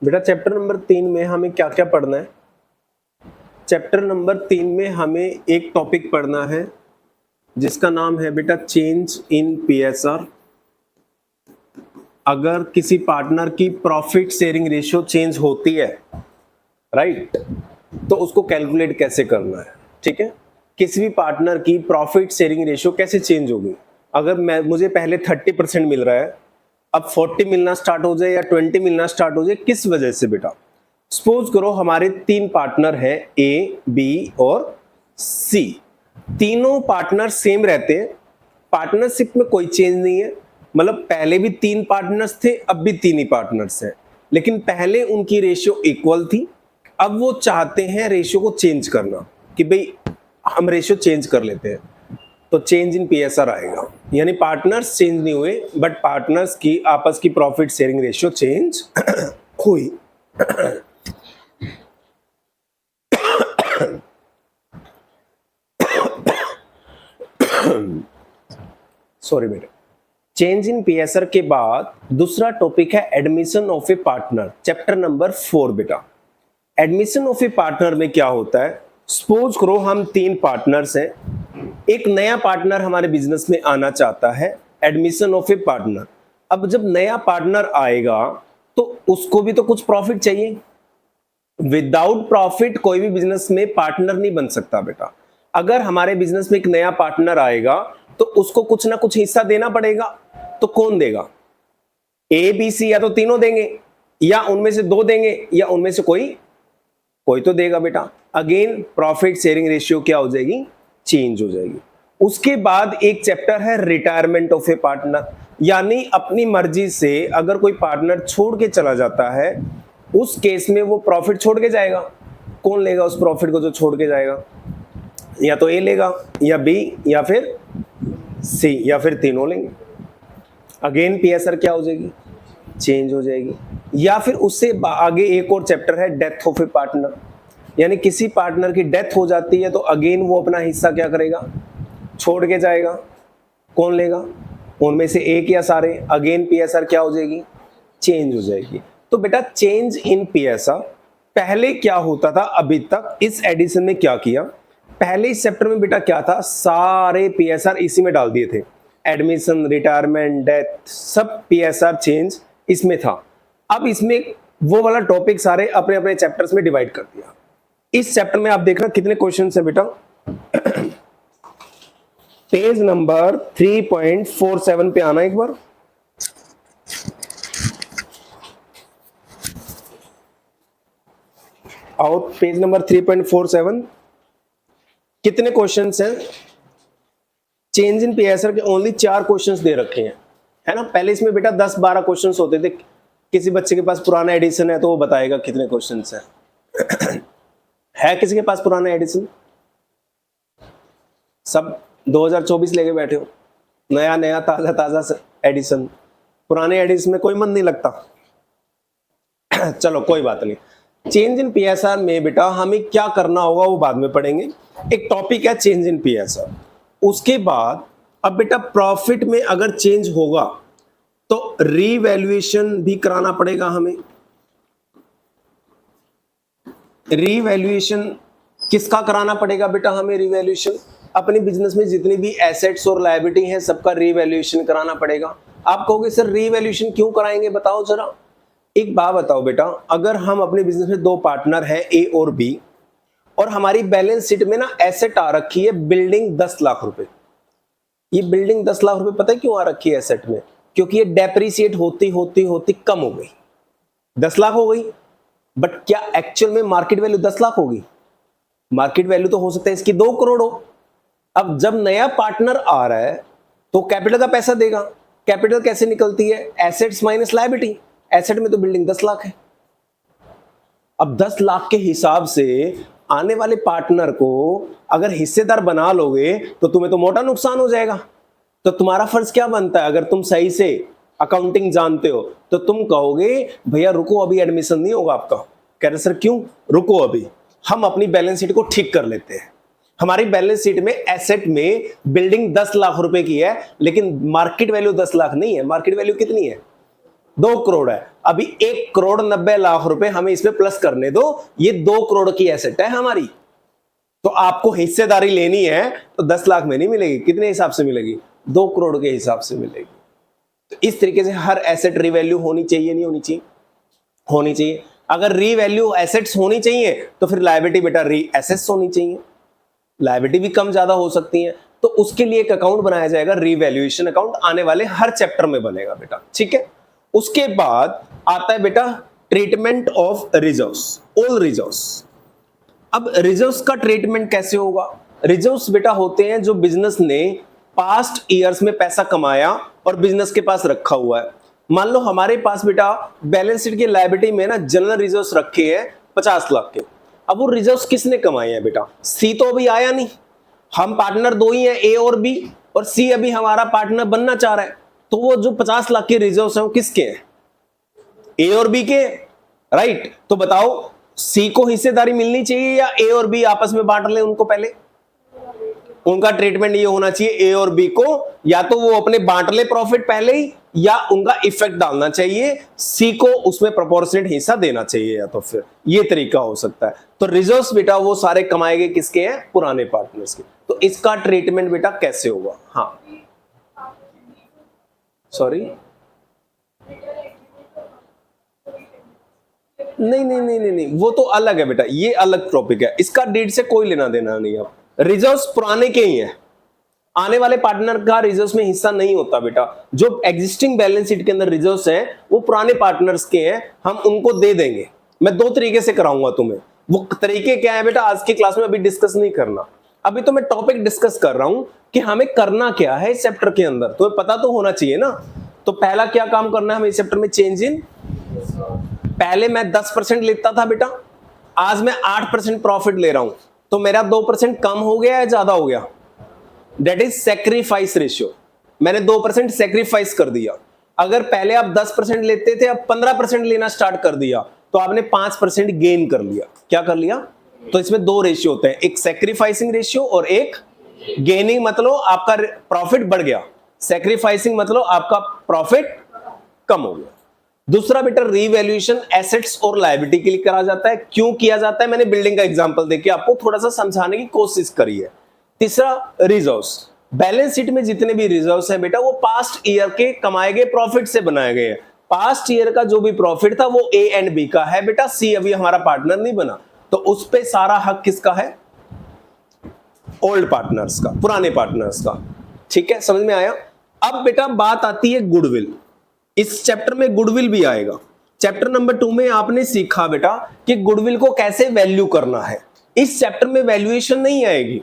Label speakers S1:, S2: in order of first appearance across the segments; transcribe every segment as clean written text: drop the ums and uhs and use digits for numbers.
S1: बेटा chapter number 3 में हमें क्या क्या पढ़ना है? चैप्टर नंबर 3 में हमें एक टॉपिक पढ़ना है जिसका नाम है बेटा चेंज इन पीएसआर। अगर किसी पार्टनर की प्रॉफिट शेयरिंग रेशियो चेंज होती है, राइट, तो उसको कैलकुलेट कैसे करना है। ठीक है, किसी भी पार्टनर की प्रॉफिट शेयरिंग रेशियो कैसे चेंज होगी। अगर मुझे पहले 30% मिल रहा है, अब 40 मिलना स्टार्ट हो जाए या 20 मिलना स्टार्ट हो जाए, किस वजह से बेटा? सपोज करो हमारे 3 पार्टनर है ए, बी और सी। तीनों पार्टनर सेम रहते हैं, पार्टनरशिप में कोई चेंज नहीं है। मतलब पहले भी 3 पार्टनर्स थे, अब भी 3 ही पार्टनर्स हैं, लेकिन पहले उनकी रेशियो इक्वल थी। अब वो चाहते हैं रेशियो को चेंज करना कि भाई हम रेशियो चेंज कर लेते हैं, तो चेंज इन पीएसआर आएगा। यानी पार्टनर्स चेंज नहीं हुए, बट पार्टनर्स की आपस की प्रॉफिट शेयरिंग रेशियो चेंज हुई। सॉरी बेटा। चेंज इन पीएसआर के बाद दूसरा टॉपिक है admission of A partner, chapter number 4 बेटा। एडमिशन ऑफ ए पार्टनर में क्या होता है? सपोज करो हम 3 पार्टनर्स हैं, एक नया पार्टनर हमारे बिजनेस में आना चाहता है, एडमिशन ऑफ ए पार्टनर। अब जब नया पार्टनर आएगा तो उसको भी तो कुछ प्रॉफिट चाहिए। विदाउट प्रॉफिट कोई भी बिजनेस में पार्टनर नहीं बन सकता बेटा। अगर हमारे बिजनेस में एक नया पार्टनर आएगा तो उसको कुछ ना कुछ हिस्सा देना पड़ेगा, तो कौन देगा? ए, बी, सी, या तो तीनों देंगे, या उनमें से 2 देंगे, या उनमें से कोई तो देगा बेटा। अगेन प्रॉफिट शेयरिंग रेशियो क्या हो जाएगी? चेंज हो जाएगी। उसके बाद एक चैप्टर है रिटायरमेंट ऑफ ए पार्टनर, यानी अपनी मर्जी से अगर कोई पार्टनर छोड़ के चला जाता है, उस केस में वो प्रॉफिट छोड़ के जाएगा। कौन लेगा उस प्रॉफिट को जो छोड़ के जाएगा? या तो ए लेगा, या बी, या फिर सी, या फिर तीनों लेंगे। अगेन पीएसआर क्या हो जाएगी? चेंज हो जाएगी। या फिर उससे आगे एक और चैप्टर है डेथ ऑफ ए पार्टनर, यानी किसी पार्टनर की डेथ हो जाती है तो अगेन वो अपना हिस्सा क्या करेगा? छोड़ के जाएगा। कौन लेगा? उनमें से एक या सारे? अगेन पीएसआर क्या हो जाएगी? चेंज हो जाएगी। तो बेटा चेंज इन पीएसआर पहले क्या होता था अभी तक, इस एडिशन में क्या किया? पहले इस चैप्टर में बेटा क्या था, सारे पीएसआर इसी में डाल दिए थे। एडमिशन, रिटायरमेंट, डेथ, सब पीएसआर चेंज इसमें था। अब इसमें वो वाला टॉपिक सारे अपने अपने चैप्टर्स में डिवाइड कर दिया। इस चैप्टर में आप देख रहे कितने क्वेश्चन है बेटा? पेज नंबर 3.47 पे आना एक बार। और पेज नंबर 3.47 कितने क्वेश्चंस हैं? चेंज इन पीएसआर के ओनली 4 क्वेश्चंस दे रखे हैं, है ना। पहले इसमें बेटा 10-12 क्वेश्चंस होते थे। किसी बच्चे के पास पुराना एडिशन है तो वो बताएगा कितने क्वेश्चंस हैं। है किसी के पास पुराना एडिशन? सब 2024 लेके बैठे हो, नया नया ताजा ताजा एडिशन। पुराने एडिशन में कोई मन नहीं लगता। चलो कोई बात नहीं। चेंज इन पीएसआर में बेटा हमें क्या करना होगा वो बाद में पढ़ेंगे। एक टॉपिक है चेंज इन पीएसआर। उसके बाद अब बेटा प्रॉफिट में अगर चेंज होगा तो रीवैल्यूएशन भी कराना पड़ेगा हमें। रीवैल्यूएशन किसका कराना पड़ेगा बेटा हमें? रीवैल्यूएशन अपने बिजनेस में जितनी भी एसेट्स और लायबिलिटी हैं सबका रीवैल्यूएशन कराना पड़ेगा। आप कहोगे सर रीवैल्यूएशन क्यों कराएंगे, बताओ जरा। एक बात बताओ बेटा, अगर हम अपने बिजनेस में 2 पार्टनर हैं ए और बी, और हमारी बैलेंस शीट में ना एसेट आ रखी है बिल्डिंग 10 लाख रुपए। ये बिल्डिंग 10 लाख रुपए पता है क्यों आ रखी है एसेट में? क्योंकि ये डेप्रिसिएट होती होती होती कम हो गई, 10 लाख हो गई। बट क्या एक्चुअल में मार्केट वैल्यू 10 लाख होगी? मार्केट वैल्यू तो हो सकता है इसकी 2 करोड़ हो। अब जब नया पार्टनर आ रहा है तो कैपिटल का पैसा देगा। कैपिटल कैसे निकलती है? Assets minus liability. एसेट में तो बिल्डिंग 10 लाख है। अब 10 लाख के हिसाब से आने वाले पार्टनर को अगर हिस्सेदार बना लोगे तो तुम्हें तो मोटा नुकसान हो जाएगा। तो तुम्हारा फर्ज क्या बनता है? अगर तुम सही से अकाउंटिंग जानते हो तो तुम कहोगे भैया रुको, अभी एडमिशन नहीं होगा आपका। कह रहे सर क्यों? रुको, अभी हम अपनी बैलेंस शीट को ठीक कर लेते हैं। हमारी बैलेंस शीट में एसेट में बिल्डिंग 10 लाख रुपए की है, लेकिन मार्केट वैल्यू 10 लाख नहीं है। मार्केट वैल्यू कितनी है? 2 करोड़ है, अभी 1,90,00,000 रुपए हमें इसमें प्लस करने दो, ये 2 करोड़ की एसेट है हमारी। तो आपको हिस्सेदारी लेनी है तो 10 लाख में नहीं मिलेगी, कितने हिसाब से मिलेगी? 2 करोड़ के हिसाब से मिलेगी। तो इस तरीके से हर एसेट रीवैल्यू होनी चाहिए, नहीं होनी चाहिए? होनी चाहिए। अगर रीवैल्यू एसेट्स होनी चाहिए तो फिर लायबिलिटी बेटा री एसेट्स होनी चाहिए, लायबिलिटी भी कम ज्यादा हो सकती है। तो उसके लिए एक अकाउंट बनाया जाएगा, रीवैल्यूएशन अकाउंट, आने वाले हर चैप्टर में बनेगा बेटा, ठीक है। उसके बाद आता है बेटा treatment of reserves, all reserves. अब रिजर्व्स का ट्रीटमेंट कैसे होगा? रिजर्व्स बेटा होते हैं जो बिजनेस ने पास्ट ईयर्स में पैसा कमाया और बिजनेस के पास रखा हुआ है। मान लो हमारे पास बेटा बैलेंस शीट की लायबिलिटी में ना जनरल रिजर्व्स रखे हैं 50 लाख के। अब वो रिजर्व्स किसने कमाए हैं बेटा? सी तो अभी आया नहीं, हम पार्टनर 2 ही हैं, ए और बी, और सी अभी हमारा पार्टनर बनना चाह रहा है। तो वो जो 50 लाख के रिजर्व्स हैं वो किसके हैं? ए और बी के, राइट। तो बताओ सी को हिस्सेदारी मिलनी चाहिए या ए और बी आपस में बांट लें उनको? पहले उनका ट्रीटमेंट ये होना चाहिए, ए और बी को या तो वो अपने बांट ले प्रॉफिट पहले ही, या उनका इफेक्ट डालना चाहिए, सी को उसमें प्रोपोर्शनेट हिस्सा देना चाहिए, या तो फिर ये तरीका हो सकता है। तो रिजर्व्स बेटा वो सारे कमाए गए किसके हैं? पुराने पार्टनर्स के। तो इसका ट्रीटमेंट बेटा कैसे होगा? हाँ सॉरी, नहीं, वो तो अलग है बेटा, ये अलग टॉपिक है, इसका डीड से कोई लेना देना नहीं। अब रिजर्व्स पुराने के ही हैं, आने वाले पार्टनर का रिजर्व्स में हिस्सा नहीं होता बेटा। जो एग्जिस्टिंग बैलेंस शीट के अंदर रिजर्व्स हैं वो पुराने पार्टनर्स के हैं, हम उनको दे देंगे। मैं 2 तरीके से कराऊंगा तुम्हें, वो तरीके क्या है बेटा आज की क्लास में अभी डिस्कस नहीं करना। अभी तो मैं टॉपिक डिस्कस कर रहा हूं कि हमें करना क्या है इस चैप्टर के अंदर, तुम्हें पता तो होना चाहिए ना। तो पहला क्या काम करना है हमें इस चैप्टर में? चेंज इन, पहले मैं 10% लेता था बेटा, आज मैं 8% प्रॉफिट ले रहा हूं, तो मेरा 2% कम हो गया या ज्यादा हो गया? दैट इज सैक्रिफाइस रेशियो, मैंने 2% सैक्रिफाइस कर दिया। अगर पहले आप 10% लेते थे, अब 15% लेना स्टार्ट कर दिया, तो आपने 5% गेन कर लिया। क्या कर लिया? तो इसमें 2 रेशियो होते हैं, एक सैक्रिफाइसिंग रेशियो और एक गेनिंग, मतलब आपका प्रॉफिट बढ़ गया, सैक्रिफाइसिंग मतलब आपका प्रॉफिट कम हो गया। दूसरा बेटा रीवैल्यूएशन एसेट्स और लायबिलिटी के लिए करा जाता है। क्यों किया जाता है? मैंने बिल्डिंग का एग्जांपल देके आपको थोड़ा सा समझाने की कोशिश करी है। तीसरा रिजर्व्स, बैलेंस शीट में जितने भी रिजर्व्स हैं बेटा वो पास्ट ईयर के कमाए गए प्रॉफिट से बनाए गए हैं। पास्ट ईयर का जो भी प्रॉफिट था वो ए एंड बी का है बेटा, सी अभी हमारा पार्टनर नहीं बना, तो उस पे सारा हक किसका है? ओल्ड पार्टनर्स का, पुराने पार्टनर्स का। ठीक है, समझ में आया? अब बेटा बात आती है गुडविल, इस चैप्टर में गुडविल भी आएगा। चैप्टर नंबर 2 में आपने सीखा बेटा कि गुडविल को कैसे वैल्यू करना है। इस चैप्टर में वैल्यूएशन नहीं आएगी,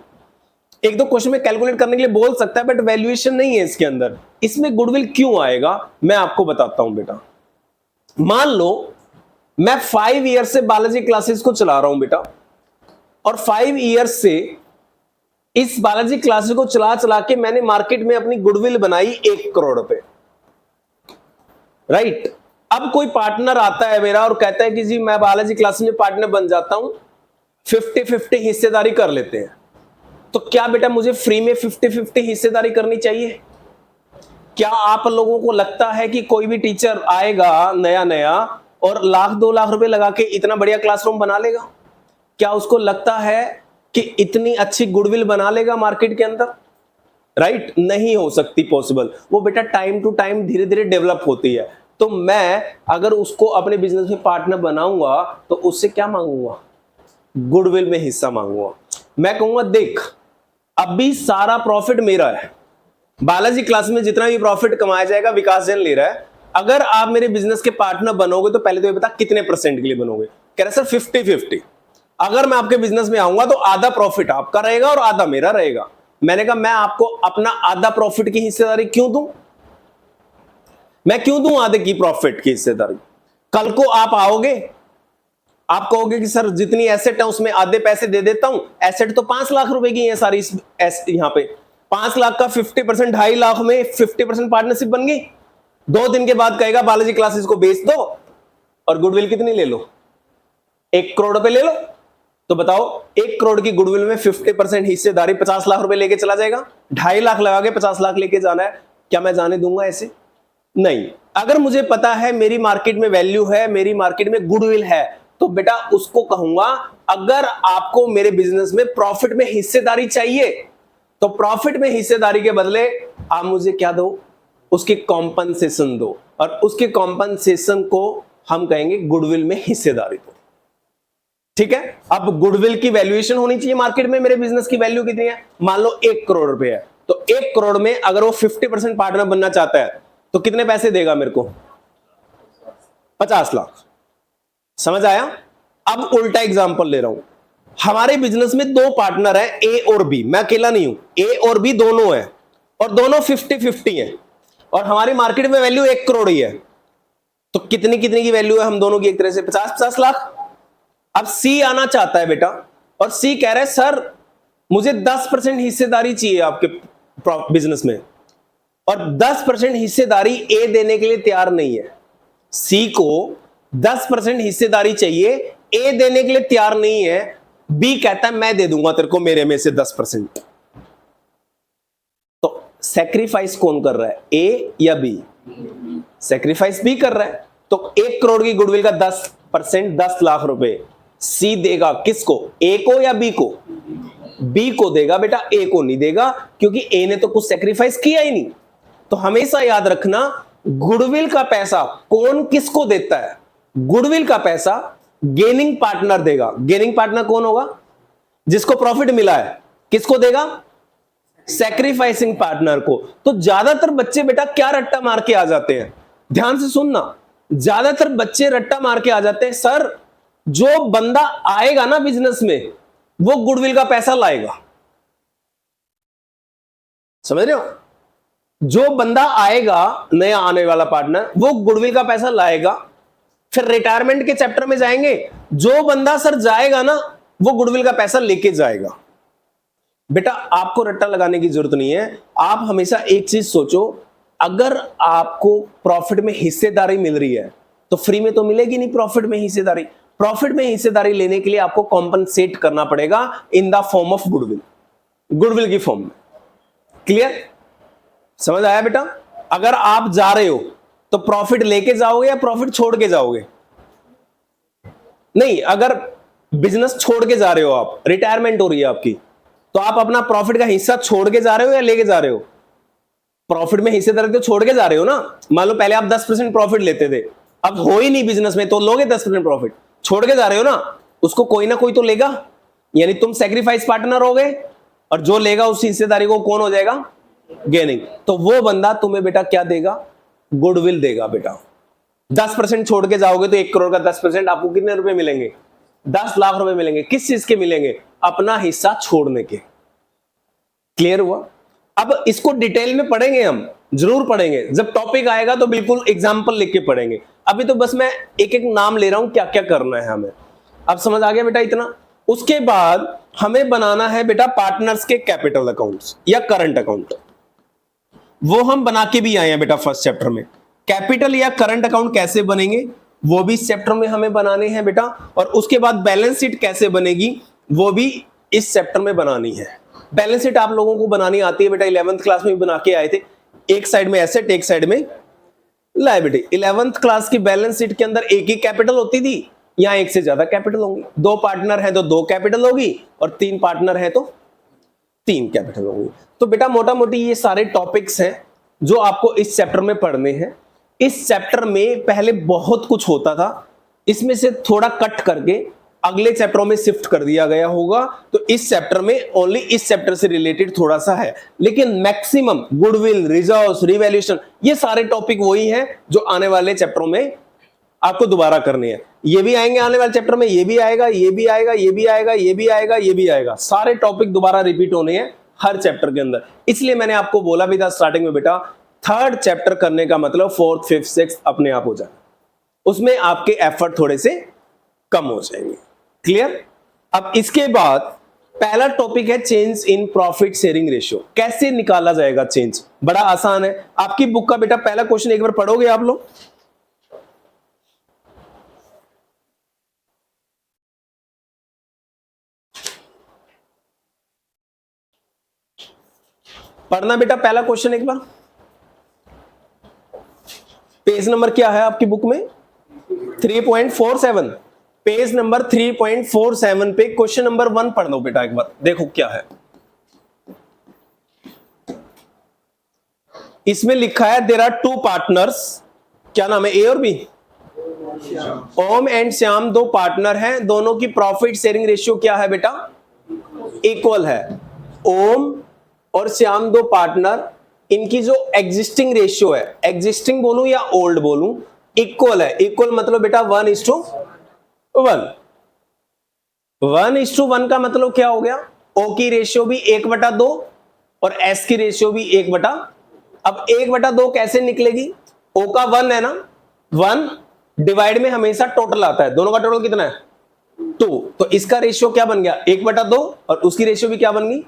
S1: एक दो क्वेश्चन में कैलकुलेट करने के लिए बोल सकता है, बट वैल्यूएशन नहीं है इसके अंदर। इसमें गुडविल क्यों आएगा मैं आपको बताता हूं बेटा। मान लो मैं 5 ईयर से बालाजी क्लासेस को चला रहा हूं बेटा, और 5 ईयर से इस बालाजी क्लासेस को चला चला के मैंने मार्केट में अपनी गुडविल बनाई 1 करोड़ रुपए, राइट। अब कोई पार्टनर आता है मेरा और कहता है कि जी मैं बालाजी क्लासेस में पार्टनर बन जाता हूं, 50-50 हिस्सेदारी कर लेते हैं। तो क्या बेटा मुझे फ्री में 50-50 हिस्सेदारी करनी चाहिए? क्या आप लोगों को लगता है कि कोई भी टीचर आएगा नया नया और 1-2 लाख रुपए लगा के इतना बढ़िया क्लासरूम बना लेगा? क्या उसको लगता है कि इतनी अच्छी गुडविल बना लेगा मार्केट के अंदर? राइट, नहीं हो सकती पॉसिबल। वो बेटा टाइम टू टाइम धीरे धीरे डेवलप होती है। तो मैं अगर उसको अपने बिजनेस में पार्टनर बनाऊंगा तो उससे क्या मांगूंगा? गुडविल में हिस्सा मांगूंगा। मैं कहूंगा देख अभी सारा प्रॉफिट मेरा है, बालाजी क्लास में जितना भी प्रॉफिट कमाया जाएगा विकास जैन ले रहा है। अगर आप मेरे बिजनेस के पार्टनर बनोगे तो पहले तो ये बता कितने % के लिए बनोगे? कह रहे सर 50-50। अगर मैं आपके बिजनेस में आऊंगा तो आधा प्रॉफिट आपका रहेगा और आधा मेरा रहेगा। मैंने कहा मैं आपको अपना आधा प्रॉफिट की हिस्सेदारी क्यों दूं? मैं क्यों दूं आधे की प्रॉफिट की हिस्सेदारी? कल को आप आओगे, आप कहोगे कि सर जितनी एसेट है उसमें आधे पैसे दे देता हूं, एसेट तो 5 लाख रुपए की है सारी, यहां पे 5 लाख का 50%, 2.5 लाख में 50% पार्टनरशिप बन गई। 2 दिन के बाद कहेगा बालाजी क्लासेस को बेच दो और गुडविल कितनी ले लो? 1 करोड़ रुपए ले लो। तो बताओ 1 करोड़ की गुडविल में 50% हिस्सेदारी 50 लाख रुपए लेके चला जाएगा। 2.5 लाख लगा के 50 लाख लेके जाना है, क्या मैं जाने दूंगा ऐसे? नहीं। अगर मुझे पता है मेरी मार्केट में वैल्यू है, मेरी मार्केट में गुडविल है, तो बेटा उसको कहूंगा अगर आपको मेरे बिजनेस में प्रॉफिट में हिस्सेदारी चाहिए तो प्रॉफिट में हिस्सेदारी के बदले आप मुझे क्या दो, उसकी कॉम्पनसेशन दो, और उसके कॉम्पनसेशन को हम कहेंगे गुडविल में हिस्सेदारी दो। ठीक है, अब गुडविल की वैल्यूएशन होनी चाहिए मार्केट में, मेरे बिजनेस की वैल्यू कितनी है, मान लो 1 करोड़ रुपए है, तो 1 करोड़ में अगर वो 50% पार्टनर बनना चाहता है तो कितने पैसे देगा मेरे को, 50 लाख। समझ आया? अब उल्टा एग्जांपल ले रहा हूं, हमारे बिजनेस में 2 पार्टनर हैं, ए और बी, मैं अकेला नहीं हूं, ए और बी दोनों हैं और दोनों 50-50 हैं, और हमारी मार्केट में वैल्यू 1 करोड़ ही है, तो कितनी कितनी की वैल्यू है हम दोनों की, एक तरह से 50-50 लाख। अब सी आना चाहता है बेटा, और सी कह रहा है सर मुझे 10% हिस्सेदारी चाहिए आपके बिजनेस में, और 10% हिस्सेदारी ए देने के लिए तैयार नहीं है। सी को 10% हिस्सेदारी चाहिए, ए देने के लिए तैयार नहीं है, बी कहता है मैं दे दूंगा तेरे को मेरे में से 10%। तो सैक्रिफाइस कौन कर रहा है, ए या बी? सैक्रिफाइस बी कर रहा है। तो 1 करोड़ की गुडविल का 10% 10 लाख रुपए सी देगा, किसको, ए को या बी को? बी को देगा बेटा, ए को नहीं देगा, क्योंकि ए ने तो कुछ सैक्रिफाइस किया ही नहीं। तो हमेशा याद रखना, गुडविल का पैसा कौन किसको देता है? गुडविल का पैसा गेनिंग पार्टनर देगा। गेनिंग पार्टनर कौन होगा? जिसको प्रॉफिट मिला है। किसको देगा? सैक्रिफाइसिंग पार्टनर को। तो ज्यादातर बच्चे बेटा क्या रट्टा मार के आ जाते हैं, ध्यान से सुनना, ज्यादातर बच्चे रट्टा मार के आ जाते हैं, सर जो बंदा आएगा ना बिजनेस में वो गुडविल का पैसा लाएगा। समझ रहे हो? जो बंदा आएगा नया आने वाला पार्टनर वो गुडविल का पैसा लाएगा। फिर रिटायरमेंट के चैप्टर में जाएंगे, जो बंदा सर जाएगा ना वो गुडविल का पैसा लेके जाएगा। बेटा आपको रट्टा लगाने की जरूरत नहीं है। आप हमेशा एक चीज सोचो, अगर आपको प्रॉफिट में हिस्सेदारी मिल रही है तो फ्री में तो मिलेगी नहीं प्रॉफिट में हिस्सेदारी। प्रॉफिट में हिस्सेदारी लेने के लिए आपको कॉम्पनसेट करना पड़ेगा in the form of goodwill, goodwill की फॉर्म में। क्लियर? समझ आया बेटा? अगर आप जा रहे हो तो प्रॉफिट लेके जाओगे या प्रॉफिट छोड़ के जाओगे? नहीं, अगर बिजनेस छोड़ के जा रहे हो, आप रिटायरमेंट हो रही है आपकी, तो आप अपना प्रॉफिट का हिस्सा छोड़ के जा रहे हो या लेके जा रहे हो? प्रॉफिट में हिस्सेदारी तो छोड़ के जा रहे हो ना। मान लो पहले आप 10% प्रॉफिट लेते थे, अब हो ही नहीं बिजनेस में तो लोगे 10% प्रॉफिट, छोड़ के जा रहे हो ना, उसको कोई ना कोई तो लेगा, यानी तुम सैक्रिफाइस पार्टनर हो गए, और जो लेगा उस हिस्सेदारी को कौन हो जाएगा? गेनिंग। तो वो बंदा तुम्हें बेटा क्या देगा? गुडविल देगा बेटा। 10% छोड़ के जाओगे तो 1 करोड़ का 10% आपको कितने रुपए मिलेंगे? 10 लाख रुपए मिलेंगे। किस चीज के मिलेंगे? अपना हिस्सा छोड़ने के। क्लियर हुआ? अब इसको डिटेल में पढ़ेंगे, हम जरूर पढ़ेंगे, जब टॉपिक आएगा तो बिल्कुल एग्जांपल लिख के पढ़ेंगे। अभी तो बस मैं एक एक नाम ले रहा हूं क्या क्या करना है हमें। अब समझ आ गया बेटा इतना? उसके बाद हमें बनाना है बेटा पार्टनर्स के कैपिटल अकाउंट्स या करंट अकाउंट। वो हम बना के भी आए हैं बेटा फर्स्ट चैप्टर में। कैपिटल या करंट अकाउंट कैसे बनेंगे वो भी इस चैप्टर में हमें बनाने हैं बेटा, और उसके बाद बैलेंस शीट कैसे बनेगी वो भी इस चैप्टर में बनानी है। बैलेंस शीट आप लोगों को बनानी आती है बेटा, 11th क्लास में भी बना के आए थे। एक साइड में एसेट, एक साइड में लायबिलिटी। 11th क्लास की बैलेंस शीट के अंदर एक ही कैपिटल होती थी, यहां एक से ज्यादा कैपिटल होंगी। 2 पार्टनर है तो 2 कैपिटल होगी, और 3 पार्टनर है तो 3 कैपिटल होंगी। तो बेटा मोटा मोटी ये सारे टॉपिक्स हैं जो आपको इस चैप्टर में पढ़ने हैं। इस चैप्टर में पहले बहुत कुछ होता था, इसमें से थोड़ा कट करके अगले चैप्टरों में शिफ्ट कर दिया गया होगा। तो इस चैप्टर में ओनली इस चैप्टर से रिलेटेड थोड़ा सा है, लेकिन मैक्सिमम गुडविल, रिजर्व्स, रिवैल्यूएशन ये सारे टॉपिक वही हैं जो आने वाले चैप्टरों में आपको दोबारा करने हैं। ये भी आएंगे आने वाले चैप्टर में, ये भी आएगा, ये भी आएगा, ये भी आएगा, ये भी आएगा, ये भी आएगा। सारे टॉपिक दोबारा रिपीट होने हैं हर चैप्टर के अंदर। इसलिए मैंने आपको बोला भी था स्टार्टिंग में बेटा, 3rd चैप्टर करने का मतलब 4th, 5th, 6th अपने आप हो जाए, उसमें आपके एफर्ट थोड़े से कम हो जाएंगे। क्लियर? अब इसके बाद पहला टॉपिक है change in profit sharing ratio. कैसे निकाला जाएगा चेंज? बड़ा आसान है। आपकी बुक का बेटा पहला क्वेश्चन एक बार पढ़ोगे आप लोग? पढ़ना बेटा पहला क्वेश्चन एक बार। पेज नंबर क्या है आपकी बुक में? 3.47। पेज नंबर 3.47 पे क्वेश्चन नंबर 1 पढ़ लो बेटा, एक बार देखो क्या है। इसमें लिखा है देयर आर टू पार्टनर्स, क्या नाम है, ए और बी? ओम एंड श्याम दो पार्टनर हैं, दोनों की प्रॉफिट शेयरिंग रेशियो क्या है बेटा? इक्वल है। ओम और श्याम दो पार्टनर, इनकी जो एग्जिस्टिंग रेशियो है, एग्जिस्टिंग बोलूं या ओल्ड बोलूं, इक्वल है। इक्वल मतलब बेटा 1:1। 1:1 का मतलब क्या हो गया? ओ की रेशियो भी 1/2 और एस की रेशियो भी 1/। अब 1/2 कैसे निकलेगी? ओ का 1 है ना, 1 डिवाइड में हमेशा टोटल आता है, दोनों का टोटल कितना है? 2। तो इसका रेशियो क्या बन गया? 1/2 और उसकी रेशियो भी क्या बन गई?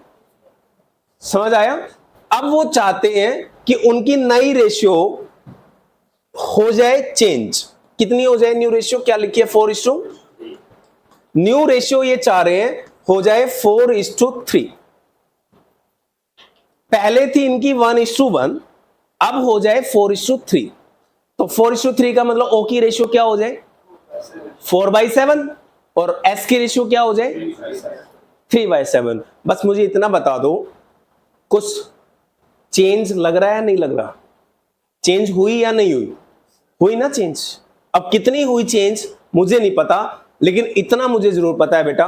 S1: समझ आया? अब वो चाहते हैं कि उनकी नई रेशियो हो जाए चेंज। कितनी हो जाए न्यू रेशियो? क्या लिखी है? 4:। न्यू रेशियो ये चाह रहे हैं हो जाए 4:3। पहले थी इनकी 1:1, अब हो जाए 4:3। तो 4:3 का मतलब ओ की रेशियो क्या हो जाए? 4/7 और एस की रेशियो क्या हो जाए? 3/7। बस मुझे इतना बता दो, कुछ चेंज लग रहा है या नहीं लग रहा? चेंज हुई या नहीं हुई? हुई ना चेंज। अब कितनी हुई चेंज मुझे नहीं पता, लेकिन इतना मुझे जरूर पता है बेटा,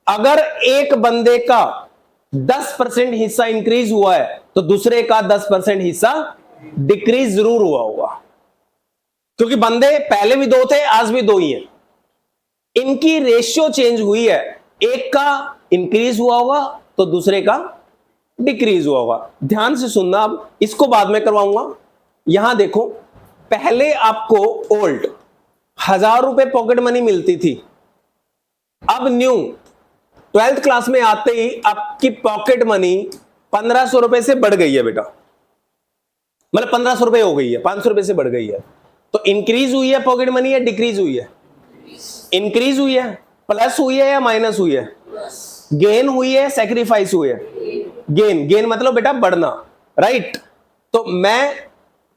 S1: अगर एक बंदे का 10% हिस्सा इंक्रीज हुआ है तो दूसरे का 10% हिस्सा डिक्रीज जरूर हुआ होगा, क्योंकि बंदे पहले भी 2 थे, आज भी 2 ही हैं। इनकी रेशियो चेंज हुई है, एक का इंक्रीज हुआ होगा तो दूसरे का डिक्रीज हुआ होगा। ध्यान से सुनना, अब इसको बाद में करवाऊंगा। यहां देखो, पहले आपको ओल्ड 1000 रुपए पॉकेट मनी मिलती थी, अब न्यू 12th क्लास में आते ही आपकी पॉकेट मनी 1500 रुपए से बढ़ गई है बेटा, मतलब 1500 रुपए हो गई है, 500 रुपए से बढ़ गई है। तो इंक्रीज हुई है पॉकेट मनी या डिक्रीज हुई है? इंक्रीज हुई है। प्लस हुई है या माइनस हुई है? गेन हुई है, सैक्रिफाइस हुई है? गेन। गेन मतलब बेटा बढ़ना, राइट? तो मैं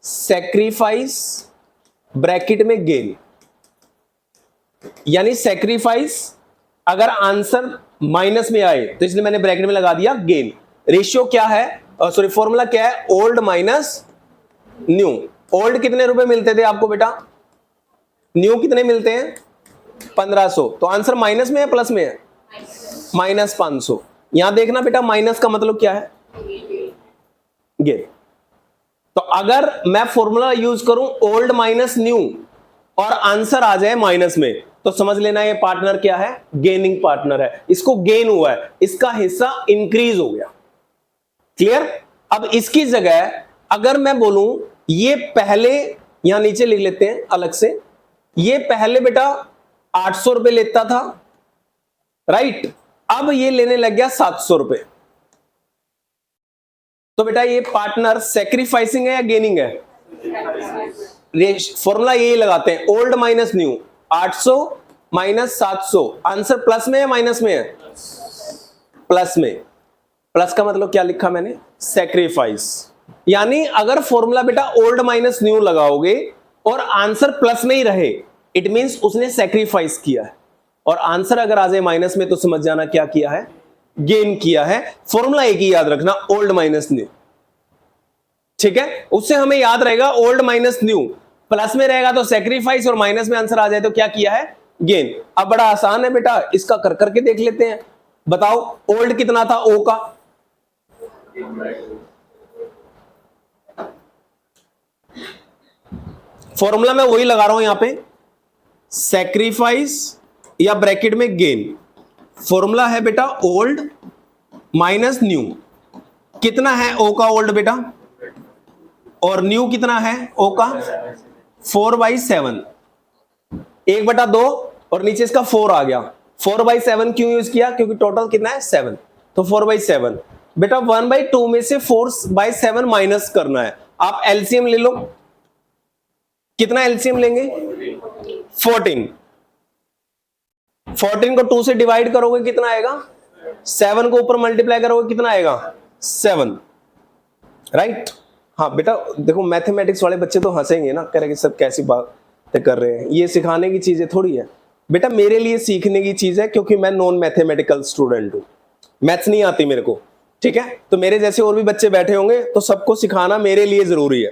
S1: सैक्रिफाइस ब्रैकेट में गेन, यानी सैक्रिफाइस अगर आंसर माइनस में आए तो इसलिए मैंने ब्रैकेट में लगा दिया गेन। रेशियो क्या है, सॉरी फॉर्मूला क्या है? Old minus new. ओल्ड कितने रुपए मिलते थे आपको बेटा? न्यू कितने मिलते हैं? 1500। तो आंसर माइनस में है प्लस में है? -500। यहां देखना बेटा, माइनस का मतलब क्या है? गेन। तो अगर मैं फॉर्मूला यूज करूं ओल्ड माइनस न्यू और आंसर आ जाए माइनस में, तो समझ लेना ये पार्टनर क्या है? गेनिंग पार्टनर है। इसको गेन हुआ है, इसका हिस्सा इंक्रीज हो गया। क्लियर? अब इसकी जगह अगर मैं बोलूं ये पहले, यहां नीचे लिख लेते हैं अलग से, ये पहले बेटा 800 रुपए लेता था, राइट? अब ये लेने लग गया 700 रुपए। तो बेटा ये पार्टनर सैक्रिफाइसिंग है या गेनिंग है? फॉर्मूला यही लगाते हैं, old minus new, 800 minus 700। Answer plus में है माइनस में है? प्लस में। प्लस का मतलब क्या लिखा मैंने? सैक्रिफाइस। यानी अगर फॉर्मूला बेटा ओल्ड माइनस न्यू लगाओगे और आंसर प्लस में ही रहे, इट मींस उसने सैक्रिफाइस किया है। और आंसर अगर आ जाए माइनस में तो समझ जाना क्या किया है? गेन किया है। फॉर्मूला एक ही याद रखना, ओल्ड माइनस न्यू। ठीक है, उससे हमें याद रहेगा ओल्ड माइनस न्यू, प्लस में रहेगा तो सैक्रिफाइस और माइनस में आंसर आ जाए तो क्या किया है? गेन। अब बड़ा आसान है बेटा, इसका कर करके देख लेते हैं। बताओ ओल्ड कितना था ओ का? फॉर्मूला मैं वही लगा रहा हूं यहां पे, सैक्रिफाइस या ब्रैकेट में गेन। फॉर्मूला है बेटा ओल्ड माइनस न्यू। कितना है ओ का ओल्ड बेटा? और न्यू कितना है ओ का? 4/7। 1/2 और नीचे इसका 4 आ गया। 4/7 क्यों यूज किया? क्योंकि टोटल कितना है? 7। तो 4/7 बेटा 1/2 में से 4/7 माइनस करना है। आप एलसीएम ले लो। कितना एलसीएम लेंगे? 14। 14 को 2 से डिवाइड करोगे कितना आएगा? 7 को ऊपर मल्टीप्लाई करोगे कितना आएगा? 7, राइट? हाँ बेटा देखो, मैथमेटिक्स वाले बच्चे तो हंसेंगे ना, कह रहे कि सब कैसी बातें कर रहे हैं, ये सिखाने की चीजें थोड़ी है बेटा, मेरे लिए सीखने की चीज है, क्योंकि मैं नॉन मैथमेटिकल स्टूडेंट हूँ, मैथ्स नहीं आती मेरे को, ठीक है। तो मेरे जैसे और भी बच्चे बैठे होंगे, तो सबको सिखाना मेरे लिए जरूरी है।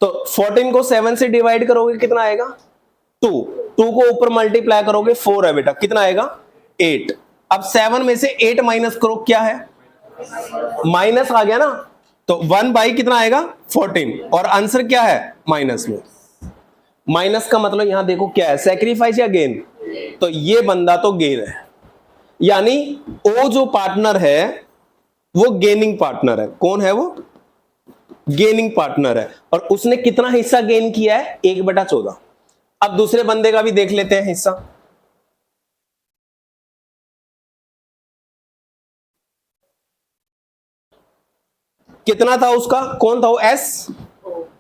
S1: तो 14 को 7 से डिवाइड करोगे कितना आएगा 2, 2 को ऊपर मल्टीप्लाई करोगे 4 है बेटा, कितना आएगा 8। अब 7 में से 8 माइनस करो, क्या है माइनस आ गया ना, तो 1 बाई कितना आएगा 14, और आंसर क्या है माइनस में। माइनस का मतलब यहां देखो क्या है, सैक्रिफाइस या गेन, तो ये बंदा तो गेन है, यानी वो जो पार्टनर है वो गेनिंग पार्टनर है। कौन है वो, गेनिंग पार्टनर है, और उसने कितना हिस्सा गेन किया है 1/14। अब दूसरे बंदे का भी देख लेते हैं हिस्सा। कितना था उसका, कौन था वो, एस,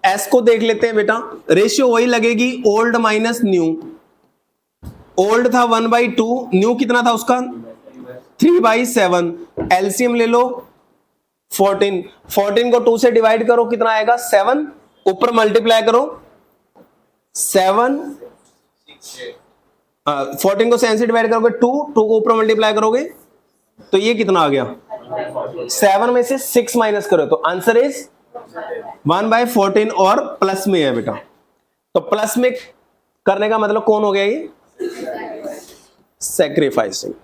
S1: एस को देख लेते हैं बेटा। रेशियो वही लगेगी, ओल्ड माइनस न्यू। ओल्ड था 1/2, न्यू कितना था उसका 3/7। एलसीएम ले लो 14, 14 को 2 से डिवाइड करो कितना आएगा 7, ऊपर मल्टीप्लाई करो 7, 14 को 7 से डिवाइड करोगे 2, 2 को ऊपर मल्टीप्लाई करोगे तो ये कितना आ गया 7 में से 6 माइनस करो तो आंसर इज 1/14, और प्लस में है बेटा। तो प्लस में करने का मतलब कौन हो गया ये, सैक्रिफाइसिंग।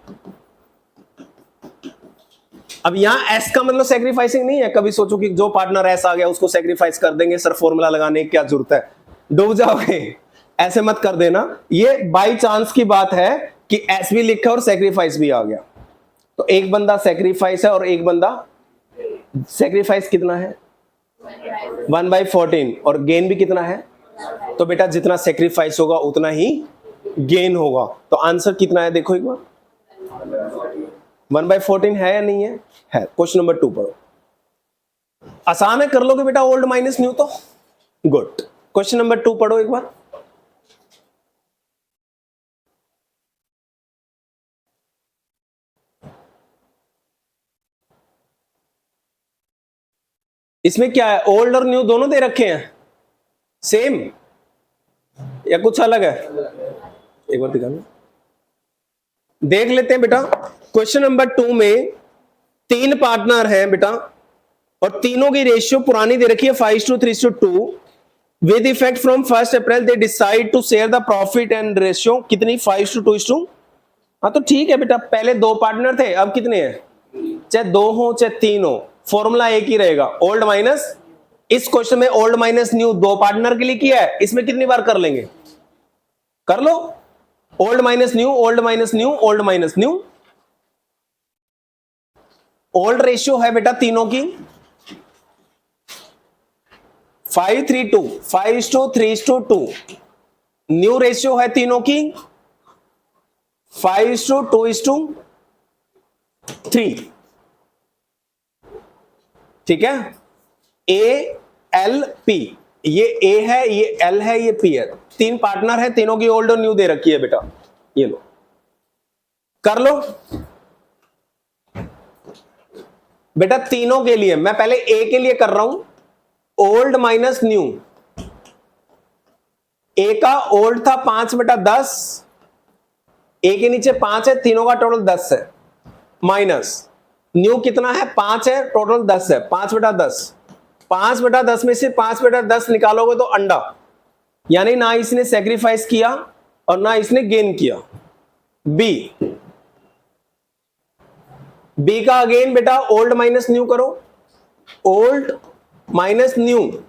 S1: अब यहां एस का मतलब सैक्रिफाइसिंग नहीं है, कभी सोचो कि जो पार्टनर एस आ गया उसको सैक्रिफाइस कर देंगे, सर फॉर्मूला लगाने की क्या जरूरत है, डूब जाओगे, ऐसे मत कर देना। ये बाई चांस की बात है कि एस भी लिखा और सैक्रिफाइस भी आ गया, तो एक बंदा सैक्रिफाइस है और एक बंदा, सैक्रिफाइस कितना है 1/14, और गेन भी कितना है, तो बेटा जितना सैक्रिफाइस होगा उतना ही गेन होगा। तो आंसर कितना है देखो एक बार, 1/14 है या नहीं है, है। क्वेश्चन नंबर 2 पढ़ो, आसान है, कर लोगे बेटा ओल्ड माइनस न्यू तो गुड। क्वेश्चन नंबर 2 पढ़ो एक बार। इसमें क्या है, ओल्ड और न्यू दोनों दे रखे हैं, सेम या कुछ अलग है, एक बार दिखाना देख लेते हैं बेटा। क्वेश्चन नंबर 2 में 3 पार्टनर हैं बेटा, और तीनों की रेशियो पुरानी दे रखी है 5:3:2। With effect from 1 April they decide to share the profit and ratio कितनी 5:2:2। हाँ तो ठीक है बेटा, पहले 2 पार्टनर थे, अब कितने हैं, चाहे 2 हो चाहे 3 हो, फॉर्मूला एक ही रहेगा, ओल्ड माइनस। इस क्वेश्चन में ओल्ड माइनस न्यू 2 पार्टनर के लिए किया है, इसमें कितनी बार कर लेंगे, कर लो, old minus new, old minus new, old minus new. Old ratio है बेटा तीनों की 5:3:2, 5:3:2। न्यू रेशियो है तीनों की 5:2:3। ठीक है, ए एल पी, ये ए है, ये एल है, ये पी है, 3 पार्टनर है, तीनों की ओल्ड और न्यू दे रखी है बेटा, ये लो कर लो बेटा। तीनों के लिए मैं पहले ए के लिए कर रहा हूं, ओल्ड माइनस न्यू। ए का ओल्ड था 5/10, ए के नीचे 5 है, तीनों का टोटल 10 है, माइनस न्यू कितना है 5 है, टोटल 10 है, 5/10। 5/10 में से 5/10 निकालोगे तो अंडा, यानी ना इसने सैक्रिफाइस किया और ना इसने गेन किया। बी, बी का अगेन बेटा ओल्ड माइनस न्यू करो, ओल्ड माइनस न्यू।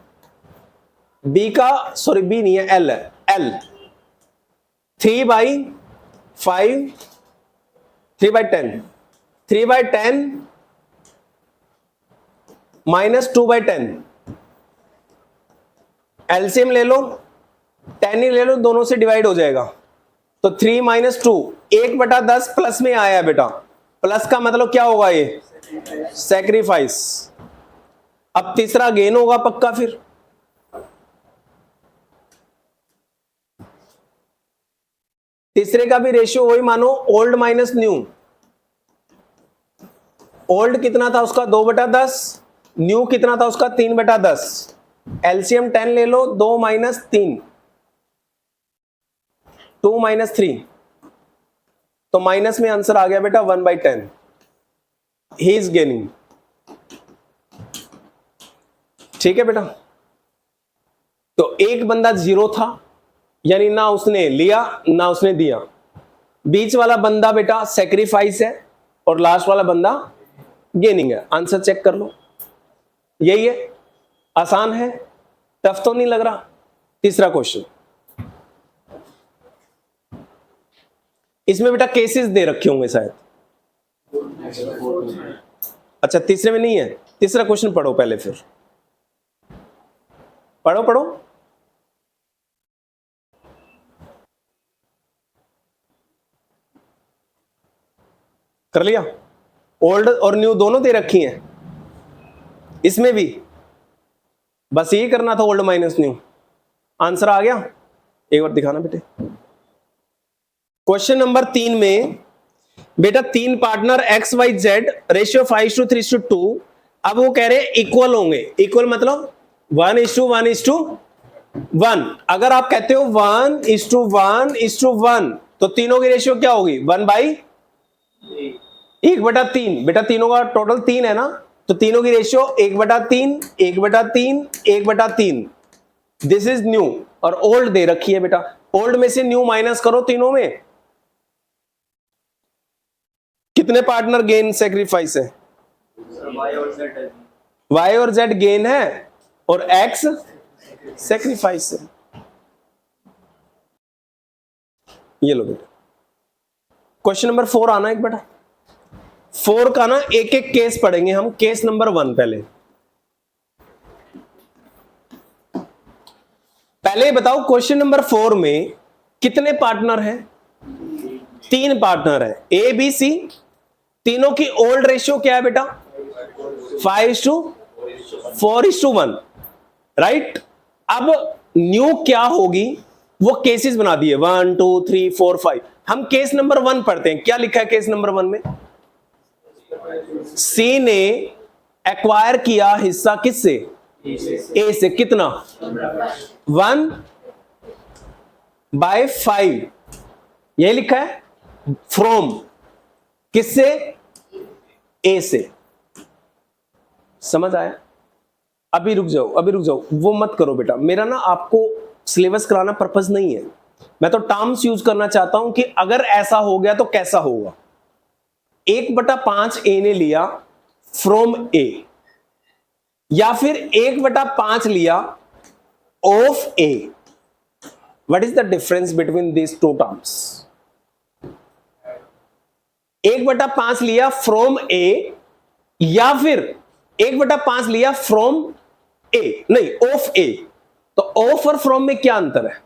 S1: बी का, सॉरी बी नहीं है, एल है, एल 3/5, 3/10, 3/10 माइनस 2/10। एलसीएम ले लो, 10 ही ले लो, दोनों से डिवाइड हो जाएगा, तो 3 - 2, 1/10 प्लस में आया बेटा, प्लस का मतलब क्या होगा ये सैक्रिफाइस। अब तीसरा गेन होगा पक्का, फिर तीसरे का भी रेशियो वही मानो, ओल्ड माइनस न्यू। ओल्ड कितना था उसका 2/10, न्यू कितना था उसका 3/10, एलसीएम 10 ले लो, 2 - 3, 2 - 3, तो माइनस में आंसर आ गया बेटा 1/10, ही इज गेनिंग। ठीक है बेटा, तो एक बंदा 0 था, यानी ना उसने लिया ना उसने दिया, बीच वाला बंदा बेटा सेक्रीफाइस है और लास्ट वाला बंदा गेनिंग है। आंसर चेक कर लो, यही है, आसान है, टफ तो नहीं लग रहा। तीसरा क्वेश्चन, इसमें बेटा केसेस दे रखे होंगे शायद, अच्छा तीसरे में नहीं है, तीसरा क्वेश्चन पढ़ो पहले, फिर पढ़ो पढ़ो। कर लिया, ओल्ड और न्यू दोनों दे रखी हैं, इसमें भी बस यही करना था, ओल्ड माइनस न्यू। आंसर आ गया, एक बार दिखाना बेटे। क्वेश्चन नंबर 3 में बेटा 3 partner X Y Z ratio 5:3:2, अब वो कह रहे हैं इक्वल होंगे। इक्वल मतलब 1:1:1। अगर आप कहते हो 1:1:1 तो तीनों की रेशियो क्या होगी, 1/1/3। बेटा तीनों का टोटल 3 है ना, तो तीनों की रेशियो 1/3 1/3 1/3। दिस इज न्यू और ओल्ड दे रखी है बेटा, ओल्ड में से न्यू माइनस करो, तीनों में कितने पार्टनर गेन सेक्रीफाइस है, वाई और जेड गेन है और एक्स सेक्रीफाइस है। ये लो बेटा, क्वेश्चन नंबर 4 आना एक बेटा, 4 का ना एक एक केस पढ़ेंगे हम। केस नंबर 1 पहले बताओ, क्वेश्चन नंबर 4 में कितने पार्टनर हैं, 3 पार्टनर है, ए बी सी, तीनों की ओल्ड रेशियो क्या है बेटा, 5:4:1, राइट। अब न्यू क्या होगी, वो केसेस बना दिए 1 2 3 4 5। हम केस नंबर 1 पढ़ते हैं, क्या लिखा है केस नंबर 1 में, सी ने एक्वायर किया हिस्सा किससे, ए से, कितना 1/5, यही लिखा है, फ्रॉम किससे, ए से। समझ आया, अभी रुक जाओ, अभी रुक जाओ, वो मत करो बेटा, मेरा ना आपको सिलेबस कराना पर्पस नहीं है, मैं तो टर्म्स यूज करना चाहता हूं कि अगर ऐसा हो गया तो कैसा होगा। 1/5 ए ने लिया फ्रॉम ए, या फिर 1/5 लिया of A. What is the difference between this two terms, 1/5 लिया फ्रॉम ए या फिर 1/5 लिया फ्रॉम ए, नहीं ऑफ ए। तो ऑफ और फ्रॉम में क्या अंतर है,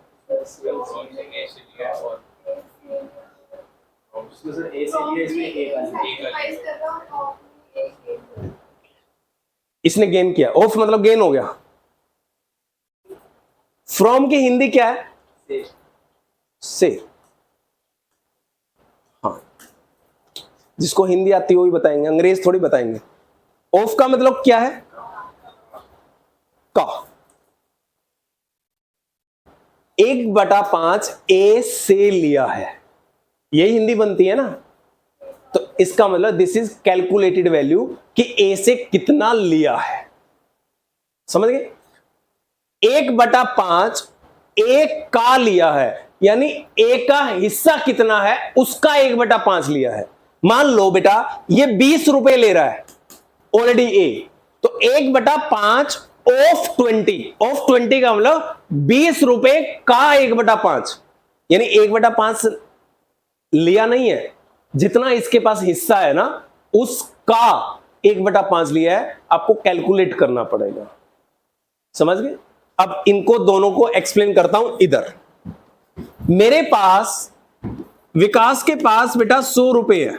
S1: इसने गेन किया, ऑफ मतलब गेन हो गया। फ्रॉम की हिंदी क्या है, से। हाँ, जिसको हिंदी आती है वही बताएंगे, अंग्रेज थोड़ी बताएंगे। ऑफ का मतलब क्या है, का। 1/5 ए से लिया है, यही हिंदी बनती है ना, तो इसका मतलब दिस इज कैलकुलेटेड वैल्यू कि ए से कितना लिया है। समझ गए, 1/5 ए का लिया है, यानी ए का हिस्सा कितना है उसका 1/5 लिया है। मान लो बेटा ये 20 रुपए ले रहा है ऑलरेडी ए, तो 1/5 ऑफ 20, ऑफ 20 का मतलब 20 रुपए का 1/5, यानी 1/5 लिया नहीं है, जितना इसके पास हिस्सा है ना उसका 1/5 लिया है। आपको कैलकुलेट करना पड़ेगा, समझ गए। अब इनको दोनों को एक्सप्लेन करता हूं। इधर मेरे पास, विकास के पास बेटा 100 रुपए है,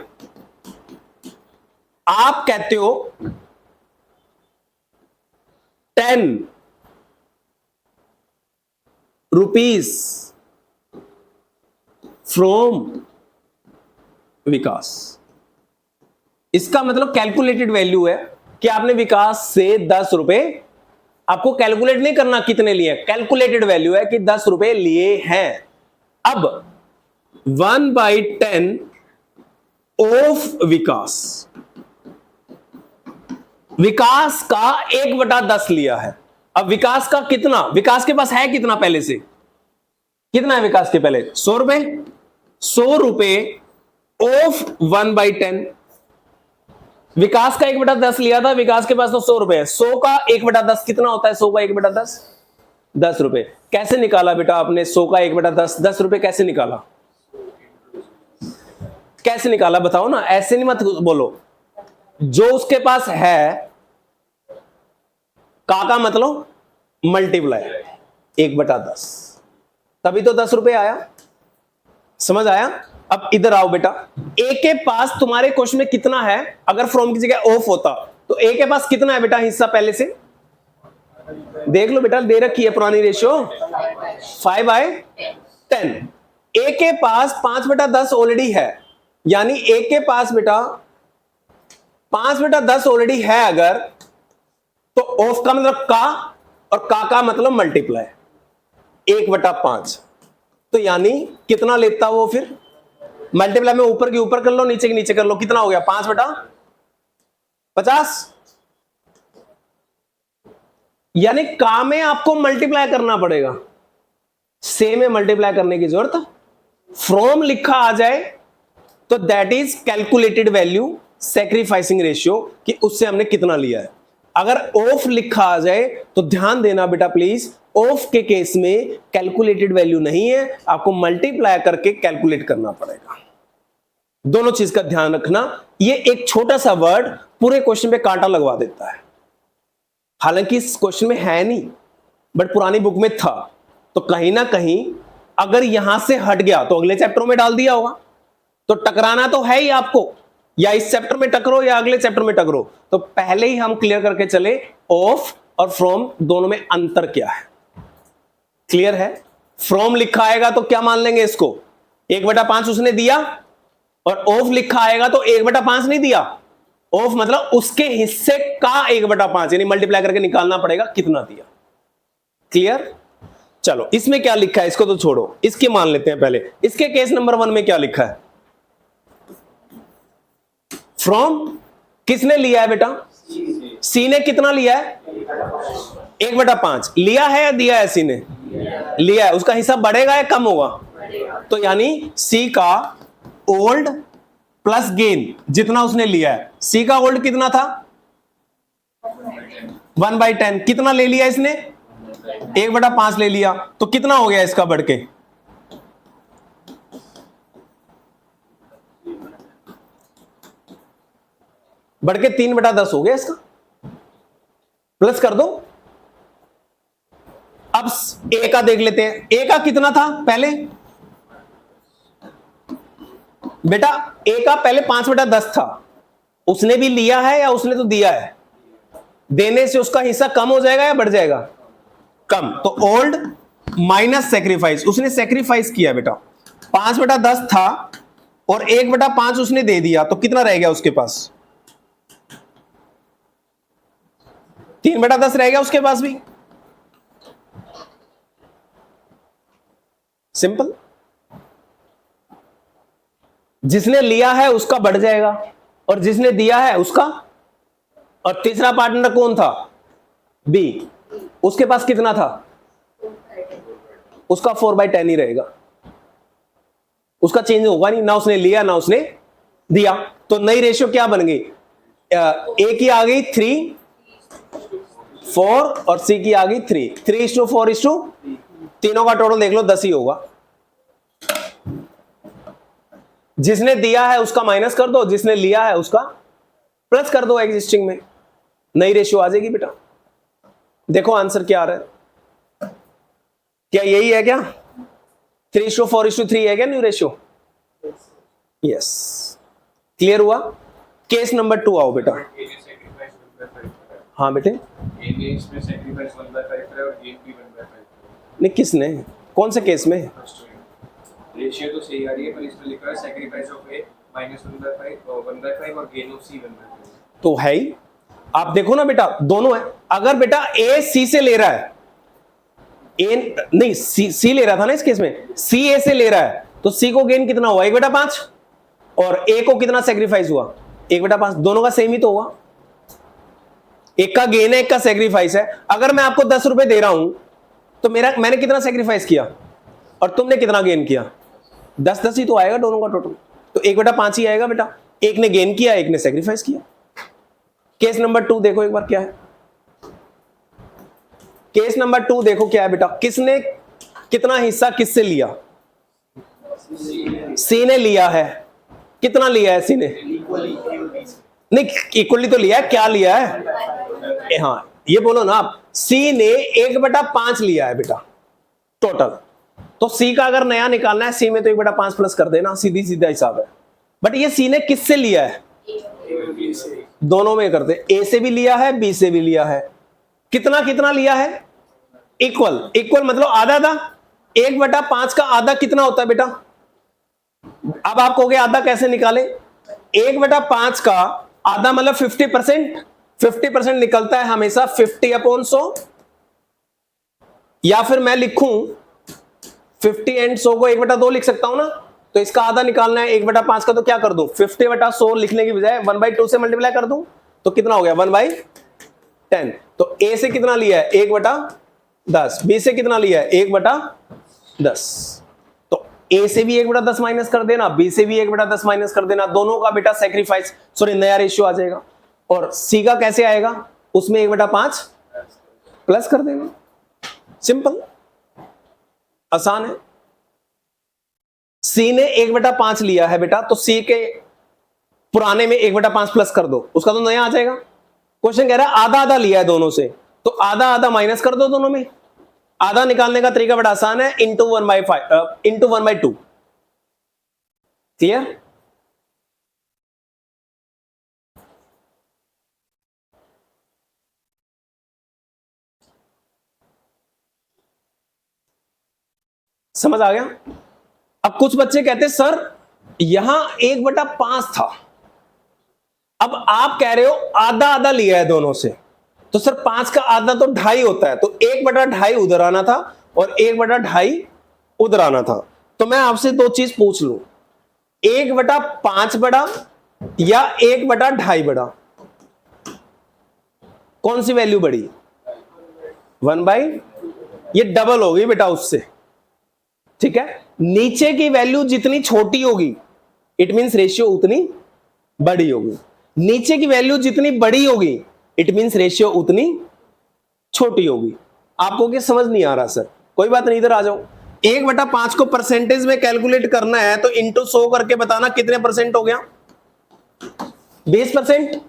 S1: आप कहते हो 10 रुपीज फ्रॉम विकास, इसका मतलब कैलकुलेटेड वैल्यू है कि आपने विकास से 10 रुपए, आपको कैलकुलेट नहीं करना कितने लिए, कैलकुलेटेड वैल्यू है कि 10 रुपए लिए हैं। अब 1/10 ऑफ विकास, विकास का 1/10 लिया है। अब विकास का कितना, विकास के पास है कितना पहले से, कितना है विकास के पहले, 100 रुपए, 100 रुपए ऑफ 1/10, विकास का 1/10 लिया था, विकास के पास तो 100 रुपए है, 100 का 1/10 कितना होता है, 100 का 1/10 10 रुपए। कैसे निकाला बेटा आपने 100 का 1/10 10 रुपए कैसे निकाला, कैसे निकाला बताओ ना, ऐसे नहीं मत बोलो, जो उसके पास है का मतलब मल्टीप्लाई 1/10, तभी तो 10 रुपए आया, समझ आया। अब इधर आओ बेटा, ए के पास तुम्हारे क्वेश्चन में कितना है, अगर फ्रॉम की जगह ऑफ होता तो ए के पास कितना है बेटा हिस्सा, पहले से देख लो बेटा, दे रखी है पुरानी रेशियो 5/10, ए के पास 5/10 ऑलरेडी है, यानी ए के पास बेटा 5/10 ऑलरेडी है, अगर तो ऑफ का मतलब का, और का मतलब मल्टीप्लाई 1/5, तो यानी कितना लेता वो, फिर मल्टीप्लाई में ऊपर के ऊपर कर लो, नीचे के नीचे कर लो, कितना हो गया 5/50, यानी का में आपको मल्टीप्लाई करना पड़ेगा, से में मल्टीप्लाई करने की जरूरत, फ्रॉम लिखा आ जाए तो that is calculated value sacrificing ratio, कि उससे हमने कितना लिया है। अगर ऑफ लिखा आ जाए तो ध्यान देना बेटा प्लीज, ऑफ के केस में कैलकुलेटेड वैल्यू नहीं है, आपको मल्टीप्लाई करके कैलकुलेट करना पड़ेगा। दोनों चीज का ध्यान रखना, ये एक छोटा सा वर्ड पूरे क्वेश्चन पे कांटा लगवा देता है, हालांकि इस क्वेश्चन में है नहीं बट पुरानी बुक में था, तो कहीं ना कहीं अगर यहां से हट गया तो अगले चैप्टर में डाल दिया होगा, तो टकराना तो है ही आपको, या इस चैप्टर में टकरो या अगले चैप्टर में टकरो, तो पहले ही हम क्लियर करके चले ऑफ और फ्रॉम दोनों में अंतर क्या है। क्लियर है, फ्रॉम लिखा आएगा तो क्या मान लेंगे इसको, 1/5 उसने दिया, और ऑफ लिखा आएगा तो 1/5 नहीं दिया, ऑफ मतलब उसके हिस्से का 1/5, यानी मल्टीप्लाई करके निकालना पड़ेगा कितना दिया। क्लियर, चलो इसमें क्या लिखा है इसको तो छोड़ो, इसके मान लेते हैं पहले, इसके केस नंबर 1 में क्या लिखा है, फ्रॉम किसने लिया है बेटा, सी ने कितना लिया है 1/5 लिया है या दिया है, सी ने लिया है, उसका हिस्सा बढ़ेगा या कम होगा, तो यानी सी का ओल्ड प्लस गेन जितना उसने लिया है, सी का ओल्ड कितना था 1/10, कितना ले लिया इसने 1/5 ले लिया, तो कितना हो गया इसका बढ़ के, बढ़ के 3/10 हो गया इसका, प्लस कर दो। अब ए का देख लेते हैं, ए का कितना था पहले बेटा, ए का पहले 5/10 था, उसने भी लिया है या उसने तो दिया है, देने से उसका हिस्सा कम हो जाएगा या बढ़ जाएगा, कम, तो ओल्ड माइनस सेक्रीफाइस, उसने सेक्रीफाइस किया बेटा, 5/10 था और 1/5 उसने दे दिया, तो कितना रह गया उसके पास, 3/10 रह गया उसके पास भी, सिंपल, जिसने लिया है उसका बढ़ जाएगा और जिसने दिया है उसका, और तीसरा पार्टनर कौन था, बी, उसके पास कितना था, उसका 4/10 ही रहेगा, उसका चेंज होगा नहीं, ना उसने लिया ना उसने दिया, तो नई रेशियो क्या बन गई, ए की आ गई 3 4 और सी की आ गई 3 3:4, तीनों का टोटल देख लो 10 ही होगा, जिसने दिया है उसका माइनस कर दो, जिसने लिया है उसका प्लस कर दो, एग्जिस्टिंग में नई रेशियो आ जाएगी बेटा। देखो आंसर क्या आ रहा है, क्या यही है क्या, 3:4:3 है क्या न्यू रेशियो, यस, क्लियर हुआ। केस नंबर 2 आओ बेटा, हाँ बेटे, नहीं किसने, कौन से केस में,
S2: रेशियो तो सही आ रही है पर इसमें लिखा है सैक्रिफाइस ऑफ ए -1/5 और 1/5 और गेन ऑफ सी 1/5,
S1: तो है ही, आप देखो ना बेटा, दोनों है। अगर बेटा ए सी से ले रहा है, ए नहीं सी ले रहा था ना इस केस में, सी ए से ले रहा है, तो सी को गेन कितना हुआ? 1/5, और ए को कितना सेक्रीफाइस हुआ? 1/5। दोनों का सेम ही तो हुआ, एक का गेन है, एक का सेक्रीफाइस है। अगर मैं आपको 10 रुपए दे रहा हूं तो मैंने कितना सेक्रीफाइस किया और तुमने कितना गेन किया? 10-10 ही तो आएगा दोनों का टोटल, तो 1/5 ही आएगा बेटा। एक ने गेन किया, एक ने सेक्रीफाइस किया। केस नंबर 2 देखो एक बार क्या है। केस नंबर 2 देखो क्या है बेटा, किसने कितना हिस्सा किससे लिया? सी ने लिया है। कितना लिया है सी ने? नहीं, इक्वली तो लिया है, क्या लिया है? हाँ, ये बोलो ना आप, सी ने 1/5 लिया है बेटा टोटल। तो सी का अगर नया निकालना है, सी में तो 1/5 प्लस कर देना, सीधी सीधा हिसाब है। बट ये सी ने किससे लिया है? दोनों में करते, ए से भी लिया है, बी से भी लिया है। कितना कितना लिया है? इक्वल। इक्वल मतलब आधा आधा। 1/5 का आधा कितना होता है बेटा? अब आप कहोगे आधा कैसे निकाले? 1/5 का आधा मतलब 50%। 50% निकलता है हमेशा 50/100, या फिर मैं लिखूं 50 एंड 100 को 1/2 लिख सकता हूं ना। तो इसका आधा निकालना है 1/5 का, तो क्या कर दूं? 50/100 लिखने की बजाय 1/2 से मल्टीप्लाई कर दूं, तो कितना हो गया? 1/10। तो ए से कितना लिया है? 1/10। बी से कितना लिया है? 1/10। तो ए से भी 1/10 माइनस कर देना, बी से भी 1/10 माइनस कर देना। दोनों का बेटा सेक्रीफाइस, सॉरी नया रेशियो आ जाएगा। और सी का कैसे आएगा? उसमें 1/5 प्लस कर देना। सिंपल, आसान है। सी ने 1/5 लिया है बेटा, तो सी के पुराने में 1/5 प्लस कर दो, उसका तो नया आ जाएगा। क्वेश्चन कह रहा है आधा आधा लिया है दोनों से, तो आधा आधा माइनस कर दो दोनों में। आधा निकालने का तरीका बड़ा आसान है, इंटू 1/2। क्लियर? समझ आ गया? अब कुछ बच्चे कहते सर यहां 1/5 था, अब आप कह रहे हो आधा आधा लिया है दोनों से, तो सर 5 का आधा तो 2.5 होता है, तो 1/2 उधर आना था और 1/2 उधर आना था। तो मैं आपसे दो चीज पूछ लूं, 1/5 बड़ा या 1/2 बड़ा? कौन सी वैल्यू बड़ी? 1/, ये डबल होगी बेटा उससे, ठीक है। नीचे की वैल्यू जितनी छोटी होगी इट मींस रेशियो उतनी बड़ी होगी, नीचे की वैल्यू जितनी बड़ी होगी इट मींस रेशियो उतनी छोटी होगी। आपको क्या समझ नहीं आ रहा सर? कोई बात नहीं, इधर आ जाओ। 1/5 को परसेंटेज में कैलकुलेट करना है तो इंटू 100 करके बताना कितने परसेंट हो गया? 20%।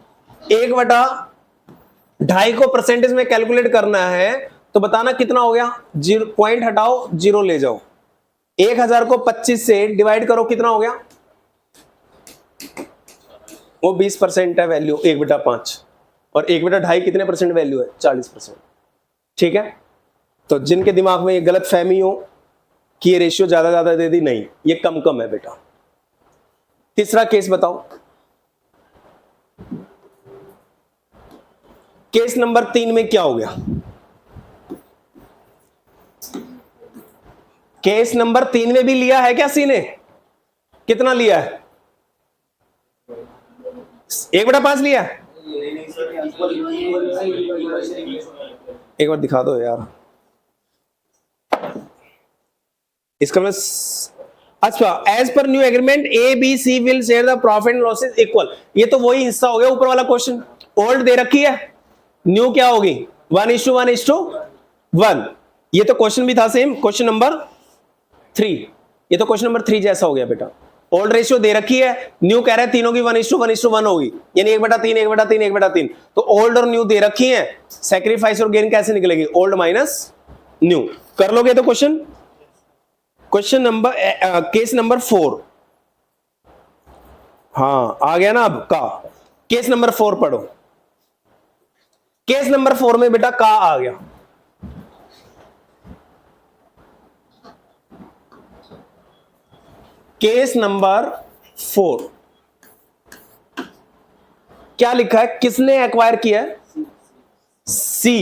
S1: 1/2 को परसेंटेज में कैलकुलेट करना है तो बताना कितना हो गया? 0 पॉइंट हटाओ, 0 ले जाओ। 1000 को 25 से डिवाइड करो, कितना हो गया? वो 20% है वैल्यू 1/5, और 1/2 कितने परसेंट वैल्यू है? 40%। ठीक है, तो जिनके दिमाग में ये गलत फहमी हो कि ये रेशियो ज्यादा ज्यादा दे दी, नहीं, ये कम कम है बेटा। तीसरा केस बताओ। केस नंबर 3 में क्या हो गया? केस नंबर 3 में भी लिया है क्या सी ने? कितना लिया है? 1/5 लिया है? एक बार दिखा दो यार इसका मैं। अच्छा, as per new agreement A B C will share the profit and losses equal. ये तो वही हिस्सा हो गया ऊपर वाला क्वेश्चन। ओल्ड दे रखी है, न्यू क्या होगी? 1:1:1। ये तो क्वेश्चन भी था सेम, क्वेश्चन नंबर 3। ये तो क्वेश्चन नंबर 3 जैसा हो गया बेटा। ओल्ड रेशियो दे रखी है, न्यू कह रहा है तीनों की 1:1:1 होगी, यानी 1/3 1/3 1/3। तो ओल्ड और न्यू दे रखी है, सैक्रिफाइस और गेन कैसे निकलेगी? Old minus new. कर लोगे तो क्वेश्चन नंबर केस नंबर 4। हाँ आ गया ना अब का? केस नंबर 4 पढ़ो। केस नंबर 4 में बेटा का आ गया। केस नंबर 4 क्या लिखा है? किसने एक्वायर किया है? सी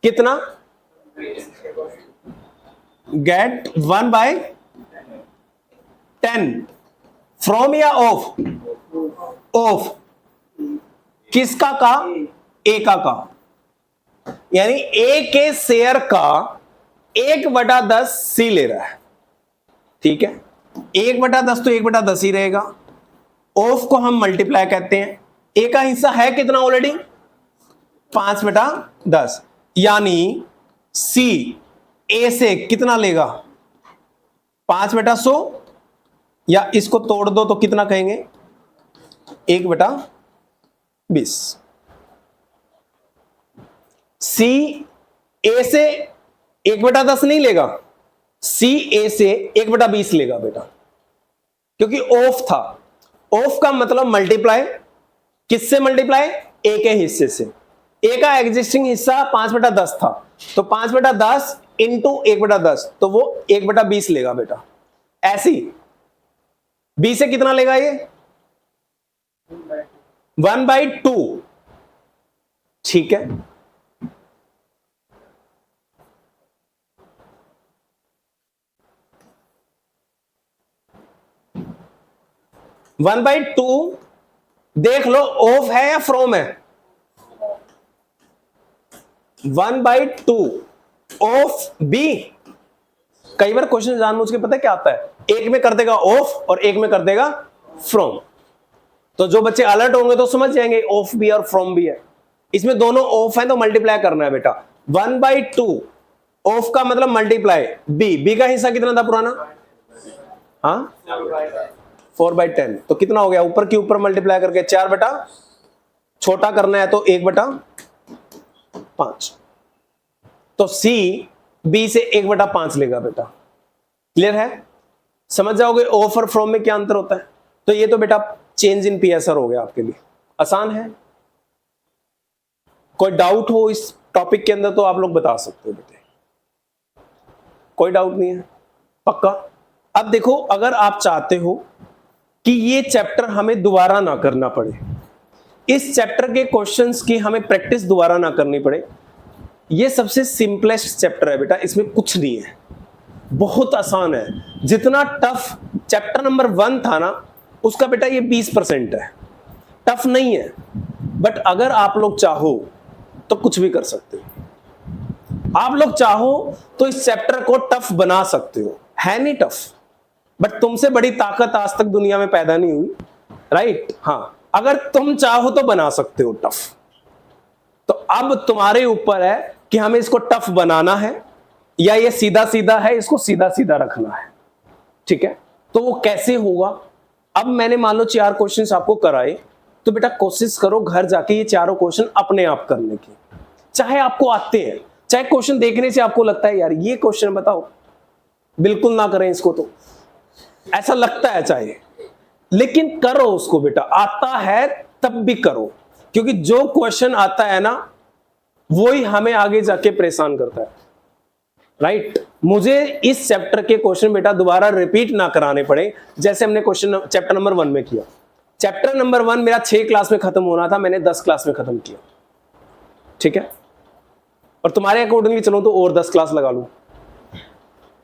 S1: कितना, गेट 1/10 फ्रॉम या ऑफ, ऑफ किसका का, ए का, यानी ए के शेयर का 1/10 सी ले रहा है, ठीक है। 1/10 तो 1/10 ही रहेगा, ऑफ को हम मल्टीप्लाई कहते हैं, ए का हिस्सा है कितना ऑलरेडी 5/10, यानी सी ए से कितना लेगा 5/100, या इसको तोड़ दो तो कितना कहेंगे 1/20। सी ए से 1/10 नहीं लेगा, सी ए से 1/20 लेगा बेटा, क्योंकि ऑफ था। ऑफ का मतलब मल्टीप्लाई, किससे मल्टीप्लाई, ए के हिस्से से। ए का एग्जिस्टिंग हिस्सा 5/10 था, तो 5/10 इंटू 1/10, तो वो 1/20 लेगा बेटा। ऐसी बी से कितना लेगा ये 1/2, ठीक है। वन बाई टू देख लो, ऑफ है या फ्रॉम है, 1/2 ऑफ बी। कई बार क्वेश्चन जानबूझ के पता क्या आता है, एक में कर देगा ऑफ और एक में कर देगा फ्रॉम, तो जो बच्चे अलर्ट होंगे तो समझ जाएंगे ऑफ भी और फ्रॉम भी है। इसमें दोनों ऑफ है तो मल्टीप्लाई करना है बेटा। 1/2 ऑफ का मतलब मल्टीप्लाई, बी का हिस्सा कितना था पुराना, हाँ 4/10, तो कितना हो गया, ऊपर के ऊपर मल्टीप्लाई करके 4/, छोटा करना है तो 1/5, तो सी बी से 1/5 लेगा बेटा। क्लियर है, समझ जाओगे ऑफ और फ्रॉम में क्या अंतर होता है। तो ये तो बेटा चेंज इन पीएसआर हो गया आपके लिए, आसान है। कोई डाउट हो इस टॉपिक के अंदर तो आप लोग बता सकते हो बेटे, कोई डाउट नहीं है, पक्का। अब देखो, अगर आप चाहते हो कि ये चैप्टर हमें दोबारा ना करना पड़े, इस चैप्टर के क्वेश्चंस की हमें प्रैक्टिस दोबारा ना करनी पड़े, ये सबसे सिंपलेस्ट चैप्टर है बेटा, इसमें कुछ नहीं है, बहुत आसान है। जितना टफ चैप्टर नंबर 1 था ना, उसका बेटा ये 20% है, टफ नहीं है। बट अगर आप लोग चाहो तो कुछ भी कर सकते हो, आप लोग चाहो तो इस चैप्टर को टफ बना सकते हो, है नहीं टफ, बट तुमसे बड़ी ताकत आज तक दुनिया में पैदा नहीं हुई, राइट। हाँ, अगर तुम चाहो तो बना सकते हो टफ, तो अब तुम्हारे ऊपर है कि हमें इसको टफ बनाना है या ये सीधा सीधा है, इसको सीधा सीधा रखना है, ठीक है। तो वो कैसे होगा, अब मैंने मान लो 4 क्वेश्चंस आपको कराए, तो बेटा कोशिश करो घर जाके ये चारों क्वेश्चन अपने आप करने की, चाहे आपको आते हैं, चाहे क्वेश्चन देखने से आपको लगता है यार ये क्वेश्चन बताओ, बिल्कुल ना करें इसको, तो ऐसा लगता है चाहे, लेकिन करो उसको बेटा, आता है तब भी करो, क्योंकि जो क्वेश्चन आता है ना वो ही हमें आगे जाके परेशान करता है, राइट। मुझे इस चैप्टर के क्वेश्चन बेटा दोबारा रिपीट ना कराने पड़े, जैसे हमने क्वेश्चन चैप्टर नंबर 1 में किया। चैप्टर नंबर 1 मेरा 6 क्लास में खत्म होना था, मैंने 10 क्लास में खत्म किया, ठीक है। और तुम्हारे अकॉर्डिंगली चलो तो और 10 क्लास लगा लूं,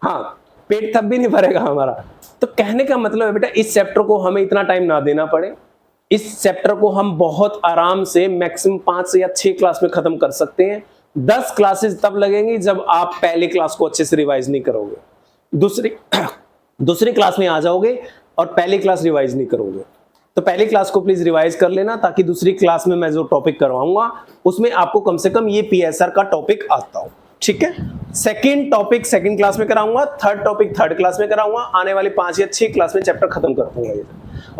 S1: हाँ पेट तब भी नहीं भरेगा हमारा। तो कहने का मतलब है बेटा, इस चैप्टर को हमें इतना टाइम ना देना पड़े, इस चैप्टर को हम बहुत आराम से मैक्सिमम 5 या 6 क्लास में खत्म कर सकते हैं। 10 क्लासेस तब लगेंगी जब आप पहले क्लास को अच्छे से रिवाइज नहीं करोगे, दूसरी क्लास में आ जाओगे और पहली क्लास रिवाइज नहीं करोगे। तो पहली क्लास को प्लीज रिवाइज कर लेना, ताकि दूसरी क्लास में मैं जो टॉपिक करवाऊंगा उसमें आपको कम से कम ये पीएसआर का टॉपिक आता हो, ठीक है। सेकंड टॉपिक सेकंड क्लास में कराऊंगा, थर्ड टॉपिक थर्ड क्लास में कराऊंगा, आने वाली 5 या 6 क्लास में चैप्टर खत्म कर दूंगा ये।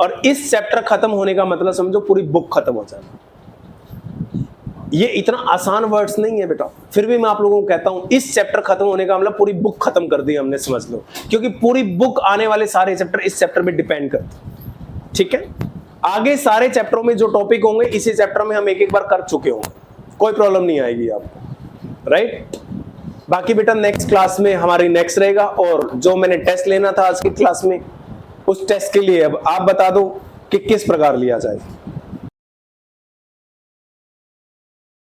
S1: और इस चैप्टर खत्म होने का मतलब समझो पूरी बुक खत्म हो जाएगी। ये इतना आसान वर्ड्स नहीं है बेटा, फिर भी मैं आप लोगों को कहता हूं इस चैप्टर खत्म होने का मतलब पूरी बुक खत्म कर दी हमने, समझ लो, क्योंकि पूरी बुक आने वाले सारे चैप्टर इस चैप्टर पे डिपेंड करते, ठीक है। आगे सारे चैप्टरों में जो टॉपिक होंगे इसी चैप्टर में हम एक बार कर चुके होंगे, कोई प्रॉब्लम नहीं आएगी आपको, राइट। बाकी बेटा नेक्स्ट क्लास में हमारी नेक्स्ट रहेगा, और जो मैंने टेस्ट लेना था आज की क्लास में, उस टेस्ट के लिए अब आप बता दो कि किस प्रकार लिया जाए।